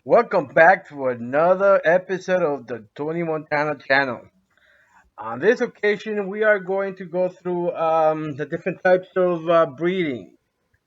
Welcome back to another episode of the Tony Montana channel. On this occasion, we are going to go through the different types of breeding.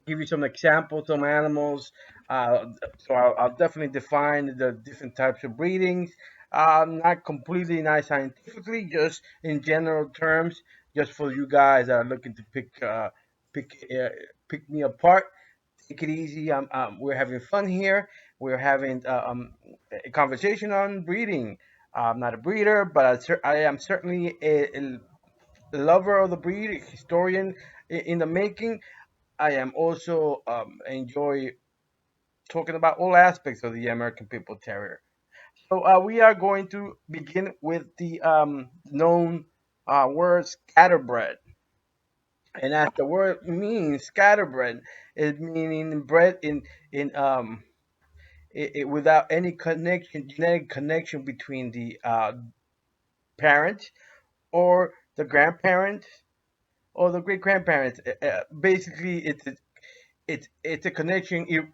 Give you some examples, some animals. Uh, so I'll definitely define the different types of breedings. Not completely, not scientifically, just in general terms, just for you guys that are looking to pick pick me apart. Take it easy. We're having fun here. We're having a conversation on breeding. I'm not a breeder, but I am certainly a lover of the breed, a historian in the making. I am also enjoy talking about all aspects of the American People Terrier. So we are going to begin with the known word scatterbred. And as the word means, scatterbred is meaning bred in without any connection, genetic connection between the parent or the grandparent or the great grandparents. Basically, it's a connection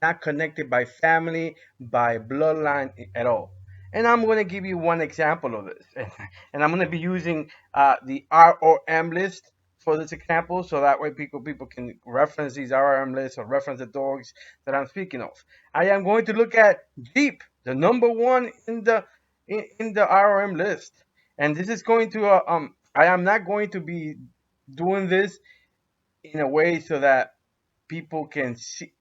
not connected by family, by bloodline at all. And I'm going to give you one example of this. And I'm going to be using the ROM list for this example, so that way people can reference these ROM lists or reference the dogs that I'm speaking of. I am going to look at Jeep, the number one in the ROM list. And this is going to I am not going to be doing this in a way so that people can see,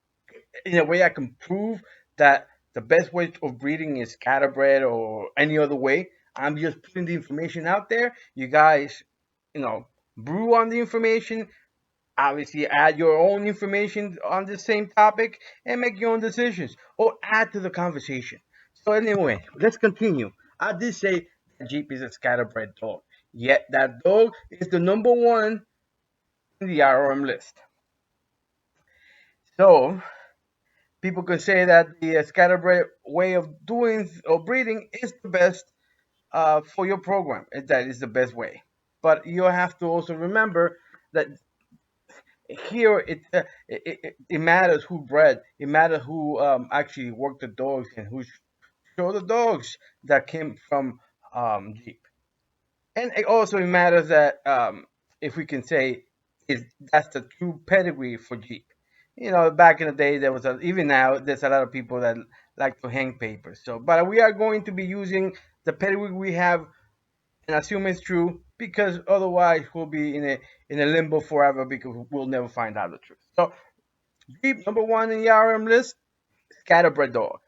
in a way I can prove that the best way of breeding is cattle or any other way. I'm just putting the information out there. You guys, you know, brew on the information. Obviously, add your own information on the same topic and make your own decisions or add to the conversation. So anyway, let's continue. I did say that Jeep is a scatterbred dog. Yet that dog is the number one in the ROM list. So people could say that the scatterbred way of doing or breeding is the best for your program. That is the best way. But you have to also remember that here it matters who bred. It matters who actually worked the dogs and who showed the dogs that came from Jeep. And it also matters that if we can say is that's the true pedigree for Jeep. You know, back in the day, there was even now there's a lot of people that like to hang papers. So, but we are going to be using the pedigree we have and assume it's true because otherwise we'll be in a limbo forever because we'll never find out the truth. So, Jeep number one in the RM list, scatterbred dog.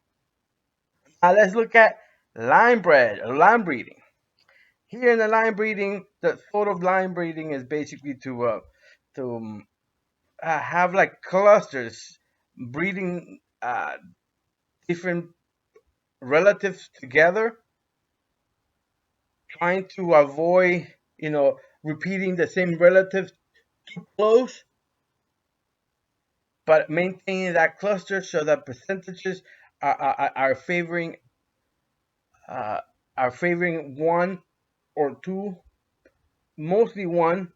Now let's look at line bred or line breeding. Here in the line breeding, the thought of line breeding is basically to have like clusters breeding different relatives together, trying to avoid repeating the same relatives too close, but maintaining that cluster so that percentages are uh, favoring one or two, mostly one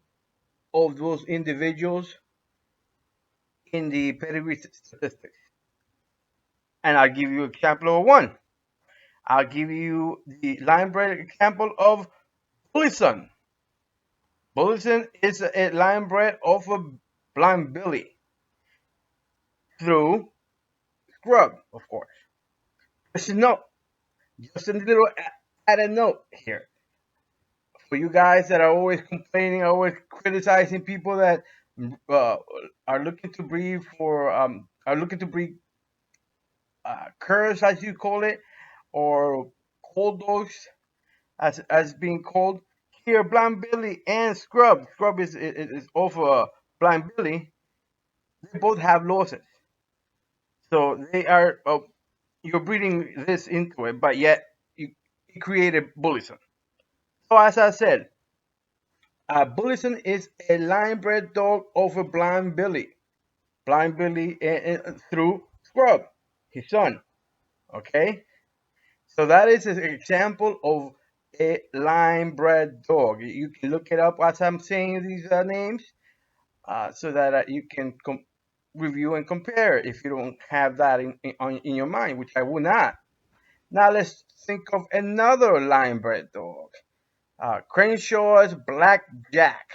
of those individuals in the pedigree statistics. And I'll give you an example of one. I'll give you the line bred example of Bullison. Bullison is a line bred of a blind Billy through Scrub, of course. Just a note, just a little added note here for you guys that are always complaining, always criticizing people that uh, are looking to breed curs, as you call it, or cold dogs, as being called. Here, Blind Billy and Scrub. Scrub is off Blind Billy. They both have losses, so they are you're breeding this into it, but yet you created Bullison. So as I said, Bullison is a line bred dog over Blind Billy. Blind Billy through Scrub, his son. Okay, so that is an example of a line bred dog. You can look it up as I'm saying these names, so that you can review and compare if you don't have that in your mind, which I would not. Now let's think of another line bred dog. Crenshaw's Black Jack.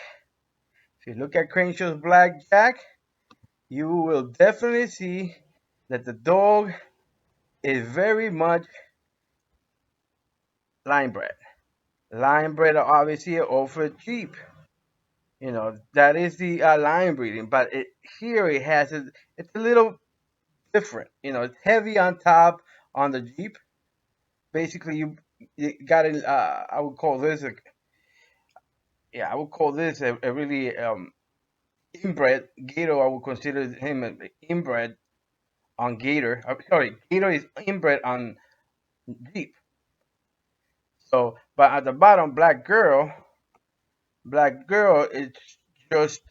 If you look at Crenshaw's Black Jack, you will definitely see that the dog is very much line bred. Line bred are obviously offered cheap. That is the line breeding, but here it's a little different. It's heavy on top on the Jeep. Basically, you got it. I would call this yeah, I would call this a really inbred Gator. I would consider him an inbred on Gator. Sorry, Gator is inbred on Jeep. So, but at the bottom, Black Girl is just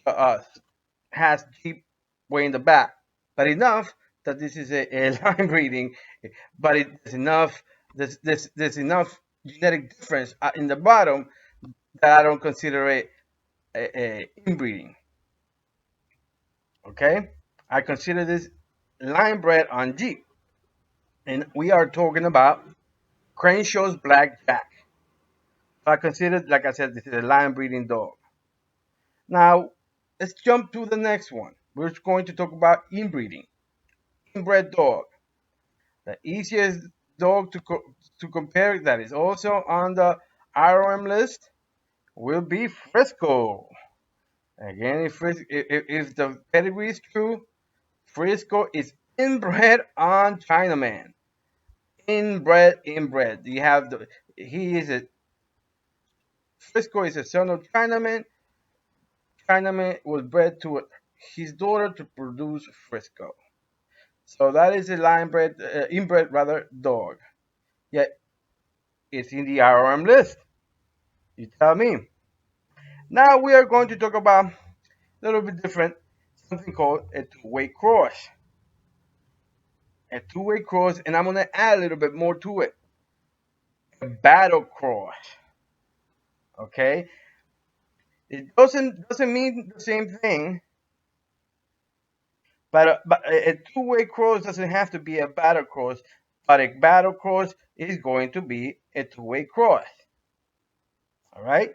has Jeep way in the back, but enough that this is a line breeding, but it's enough. There's enough genetic difference in the bottom that I don't consider it a inbreeding. Okay, I consider this line bred on Jeep, and we are talking about Crenshaw's Black Jack. So I consider, like I said, this is a line breeding dog. Now, let's jump to the next one. We're going to talk about inbreeding, inbred dog. The easiest dog to compare that is also on the ROM list will be Frisco. Again, if the pedigree is true, Frisco is inbred on Chinaman. Inbred. You have he is a Frisco is a son of Chinaman. Chinaman was bred to his daughter to produce Frisco. So that is a inbred rather dog. Yet it's in the ROM list. You tell me. Now we are going to talk about a little bit different, something called a two-way cross. A two-way cross, and I'm going to add a little bit more to it. A battle cross. Okay, it doesn't mean the same thing, but a two-way cross doesn't have to be a battle cross, but a battle cross is going to be a two-way cross. All right,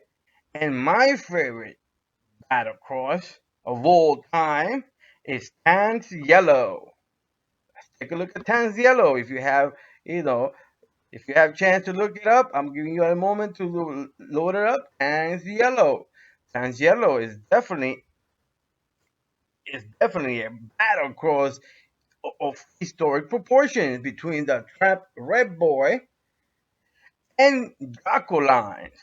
and my favorite battle cross of all time is Tan's Yellow. Take a look at Tan's Yellow if you have, you know, if you have a chance to look it up. I'm giving you a moment to load it up. Tan's Yellow. Tan's Yellow is definitely a battle cross of historic proportions between the Trap Red Boy and Jocko lines.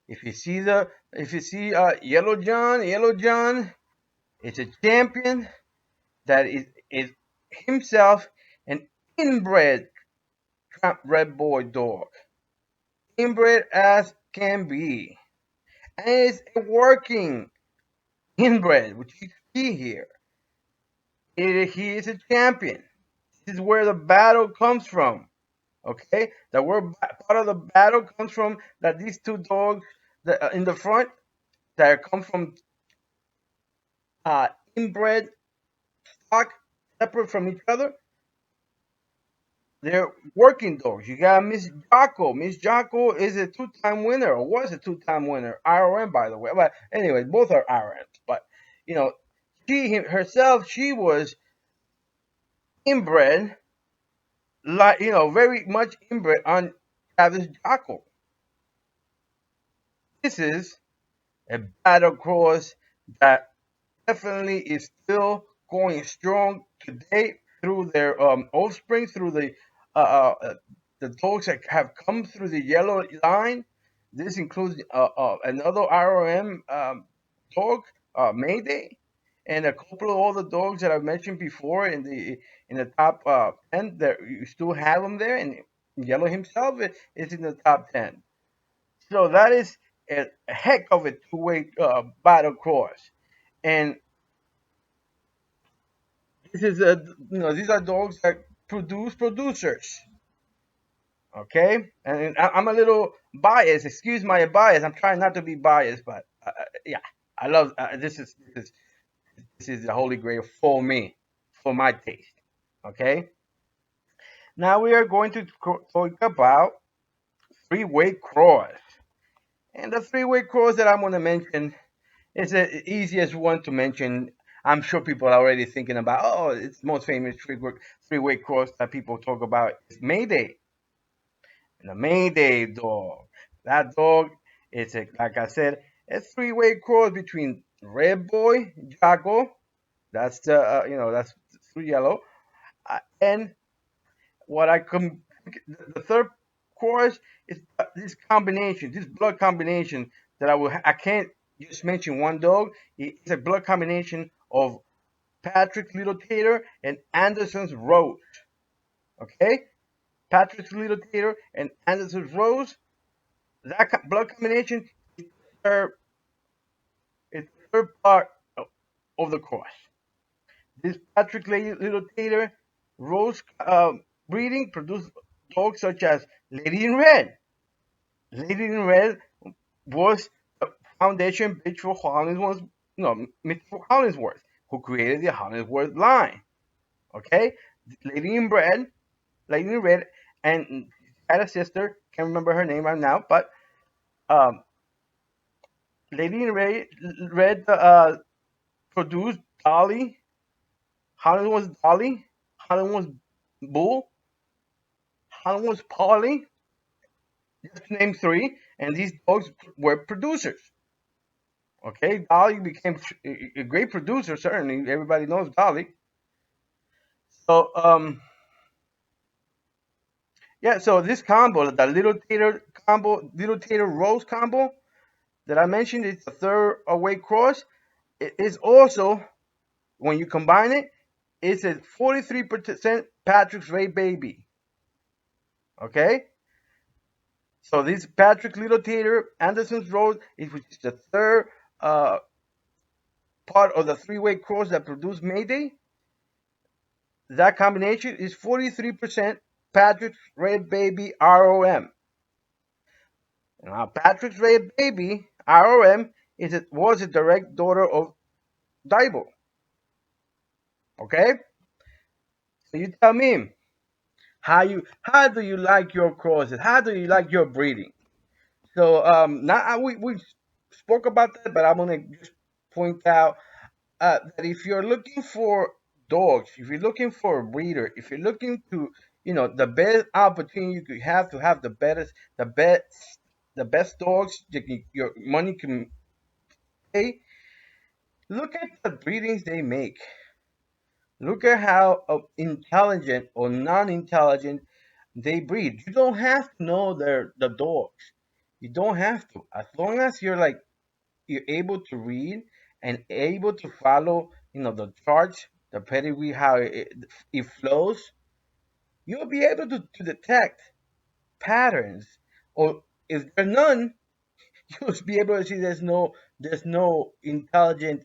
If you see Yellow John is a champion that is himself an inbred Trap Red Boy dog, inbred as can be, and is a working inbred, which is key here. He is a champion. This is where the battle comes from. Okay, part of the battle comes from that these two dogs that in the front that come from uh, inbred stock, separate from each other. They're working dogs. You got Miss Jocko. Miss Jocko is a two-time winner, or was a two-time winner. ROM, by the way. But anyway, both are ROMs. But you know, herself, she was inbred, like very much inbred on Travis Jocko. This is a battle cross that definitely is still going strong today through their offspring, through the dogs that have come through the yellow line. This includes another ROM dog, Mayday, and a couple of other dogs that I've mentioned before in the top 10. That you still have them there, and Yellow himself is in the top 10. So that is a heck of a two-way battle cross. And this is these are dogs that produce producers. Okay, and I'm a little biased. Excuse my bias. I'm trying not to be biased, but yeah, I love this is This is the holy grail for me, for my taste. Okay. Now we are going to talk about three-way cross. And the three-way cross that I'm going to mention is the easiest one to mention. I'm sure people are already thinking about, oh, it's the most famous three-way cross that people talk about is Mayday. And the Mayday dog. That dog is, like I said, a three-way cross between Red Boy, Jago, that's that's three yellow, and what I come, the third course is this combination, this blood combination that I can't just mention one dog. It's a blood combination of Patrick Little Tater and Anderson's Rose. Okay, Patrick Little Tater and Anderson's Rose. That blood combination is the third part of the course. This Patrick Little Tater Rose breeding produced dogs such as Lady in Red. Lady in Red was the foundation bitch for Hollingsworth, no, Mr. Hollingsworth, who created the Hollingsworth line. Okay, Lady in Red, Lady in Red, and had a sister. Can't remember her name right now, but um, Lady in Red produced Dolly. Hollingsworth Dolly. Hollingsworth Bull. Hollingsworth Polly. Just to name three, and these dogs were producers. Okay, Dolly became a great producer. Certainly, everybody knows Dolly. So, yeah. So this combo, the little tater combo, little tater rose combo that I mentioned, it's a third away cross. It is also, when you combine it, it's a 43% Patrick's Ray baby. Okay. So this Patrick Little Tater Anderson's Rose is which is the third uh, part of the three-way cross that produced Mayday. That combination is 43% Patrick's Red Baby ROM. Now, Patrick's Red Baby ROM was a direct daughter of Daibo. Okay, so you tell me how do you like your crosses? How do you like your breeding? So now we spoke about that, but I'm gonna just point out that if you're looking for dogs, if you're looking for a breeder, if you're looking to, the best opportunity you could have to have the best, the best dogs that your money can pay, look at the breedings they make. Look at how intelligent or non-intelligent they breed. You don't have to know the dogs. You don't have to. As long as you're able to read and able to follow, the charts, the pedigree, how it flows, you'll be able to detect patterns. Or if there's none, you'll be able to see there's no intelligent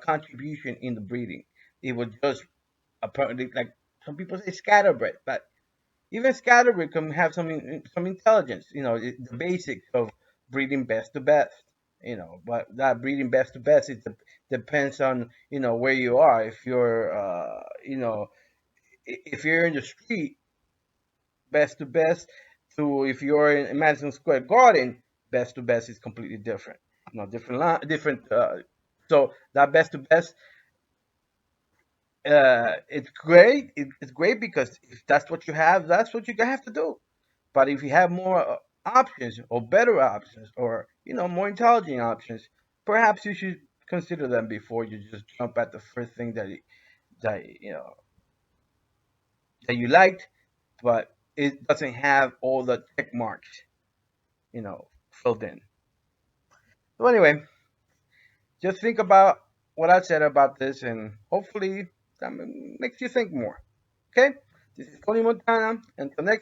contribution in the breeding. It was just apparently, like some people say, scatterbred, but even scatterbred can have some intelligence. The basics of breeding best to best. But that breeding best to best, depends on where you are. If you're if you're in the street, best to best, to if you're in Madison Square Garden, best to best is completely different. Different. So that best to best, it's great. It's great because if that's what you have, that's what you have to do. But if you have more options or better options or more intelligent options, perhaps you should consider them before you just jump at the first thing that that you liked, but it doesn't have all the check marks filled in. So anyway, just think about what I said about this, and hopefully that makes you think more. Okay, this is Tony Montana. Until next.